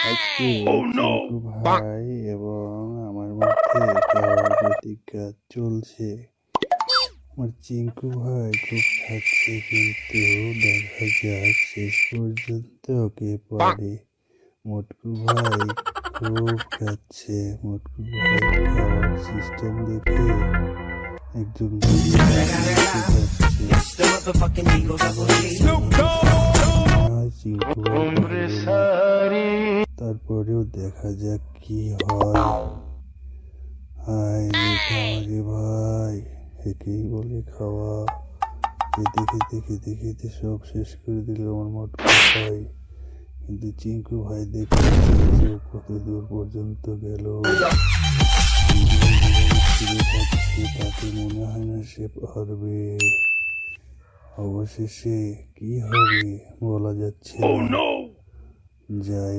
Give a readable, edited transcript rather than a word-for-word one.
আজকে চিঙ্কু ভাই এবং আমার মধ্যে খাওয়ার প্রতিজ্ঞা চলছে। আমার চিঙ্কু ভাই খুব খাচ্ছে, কিন্তু দেখা যাক শেষ পর্যন্ত কে পারে। মোটকু ভাই খুব খাচ্ছে। মোটকু ভাই খাওয়ার সিস্টেম দেখে একদম চিঙ্কু ভাই পারবে না। তারপরেও দেখা যাক কি হয়। হায় রে খাওয়া রে ভাই, একেই বলে খাওয়া। খেতে খেতে খেতে খেতে সব শেষ করে দিল আমার মোটকু ভাই। কিন্তু চিঙ্কু ভাই দেখেছে যে কত দূর পর্যন্ত গেল। তাতে মনে হয় না সে পারবে। অবশেষে কি হবে বলা যাচ্ছে না। যাই